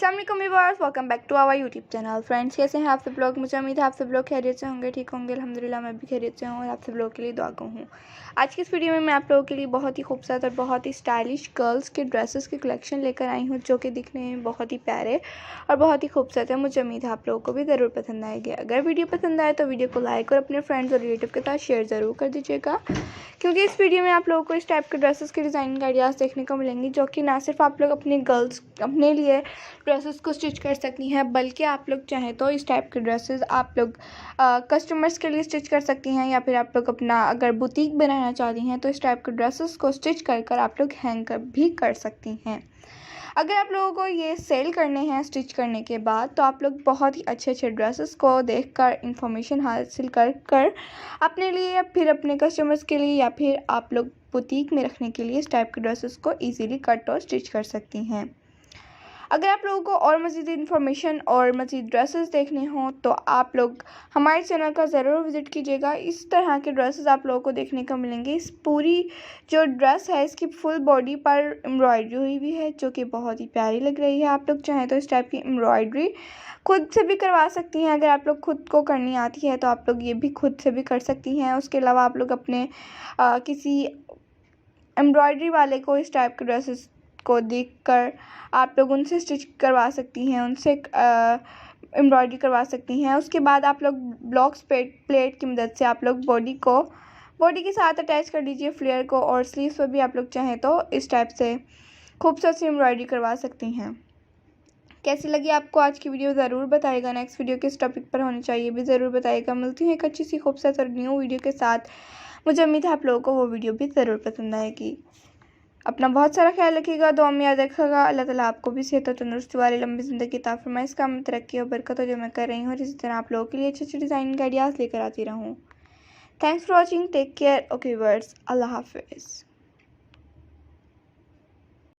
अस्सलाम वालेकुम viewers, welcome back to our YouTube channel. Friends, कैसे हैं आप सब लोग? मुझे उम्मीद है आप सब लोग खैरियत से होंगे, ठीक होंगे। अल्हम्दुलिल्लाह मैं भी खैरियत से हूँ और आप सब लोगों के लिए दुआ हूँ। आज की इस वीडियो में मैं आप लोगों के लिए बहुत ही खूबसूरत और बहुत ही स्टाइलिश गर्ल्स के ड्रेसेस की कलेक्शन लेकर आई हूँ, जो कि दिखने में बहुत ही प्यारे और बहुत ही खूबसूरत है। मुझे उम्मीद है आप लोगों को भी ज़रूर पसंद आएगी। अगर वीडियो पसंद आए तो वीडियो को लाइक और अपने फ्रेंड्स और रिलेटिव के साथ शेयर ज़रूर कर दीजिएगा, क्योंकि इस वीडियो में आप लोगों को इस टाइप के ड्रेसेस के डिज़ाइनिंग आइडियाज़ देखने को मिलेंगी, जो कि ना सिर्फ आप लोग अपने गर्ल्स अपने लिए ड्रेसेस को स्टिच कर सकती हैं, बल्कि आप लोग चाहें तो इस टाइप के ड्रेसेस आप लोग कस्टमर्स के लिए स्टिच कर सकती हैं, या फिर आप लोग अपना अगर बुटीक बनाना चाहती हैं तो इस टाइप के ड्रेसेस को स्टिच कर आप लोग हैंग कर भी कर सकती हैं। अगर आप लोगों को ये सेल करने हैं स्टिच करने के बाद, तो आप लोग बहुत ही अच्छे अच्छे ड्रेसेस को देखकर इंफॉर्मेशन हासिल कर अपने लिए या फिर अपने कस्टमर्स के लिए या फिर आप लोग बुटीक में रखने के लिए इस टाइप के ड्रेसेस को इजीली कट और स्टिच कर सकती हैं। अगर आप लोगों को और मज़ीद इन्फॉर्मेशन और मज़ीद ड्रेसेस देखने हों तो आप लोग हमारे चैनल का ज़रूर विज़िट कीजिएगा। इस तरह के ड्रेसेस आप लोगों को देखने को मिलेंगे। इस पूरी जो ड्रेस है इसकी फुल बॉडी पर एम्ब्रॉयडरी हुई हुई है, जो कि बहुत ही प्यारी लग रही है। आप लोग चाहें तो इस टाइप की एम्ब्रॉयडरी खुद से भी करवा सकती हैं। अगर आप लोग खुद को करनी आती है तो आप लोग ये भी खुद से भी कर सकती हैं। उसके अलावा आप लोग अपने किसी एम्ब्रॉयडरी वाले को इस टाइप के ड्रेसेस को देखकर आप लोग उनसे स्टिच करवा सकती हैं, उनसे एम्ब्रॉयडरी करवा सकती हैं। उसके बाद आप लोग ब्लॉक्स प्लेट की मदद से आप लोग बॉडी के साथ अटैच कर लीजिए फ्लेयर को, और स्लीव्स पर भी आप लोग चाहें तो इस टाइप से खूबसूरत सी एम्ब्रॉयडरी करवा सकती हैं। कैसी लगी आपको आज की वीडियो ज़रूर बताइएगा। नेक्स्ट वीडियो किस टॉपिक पर होनी चाहिए भी ज़रूर बताइएगा। मिलती हूँ एक अच्छी सी खूबसूरत और न्यू वीडियो के साथ। मुझे उम्मीद है आप लोगों को वो वीडियो भी ज़रूर पसंद आएगी। अपना बहुत सारा ख्याल रखिएगा, दुआ में याद रखिएगा। अल्लाह ताला आपको भी सेहत और तंदुरुस्ती वाली लंबी ज़िंदगी अता फरमाए। इस काम में तरक्की और बरकत हो जो मैं कर रही हूँ, और इसी तरह आप लोगों के लिए अच्छे अच्छे डिज़ाइन के आइडियाज़ लेकर आती रहूँ। Thanks for watching, take care, okay words, अल्लाह हाफिज़।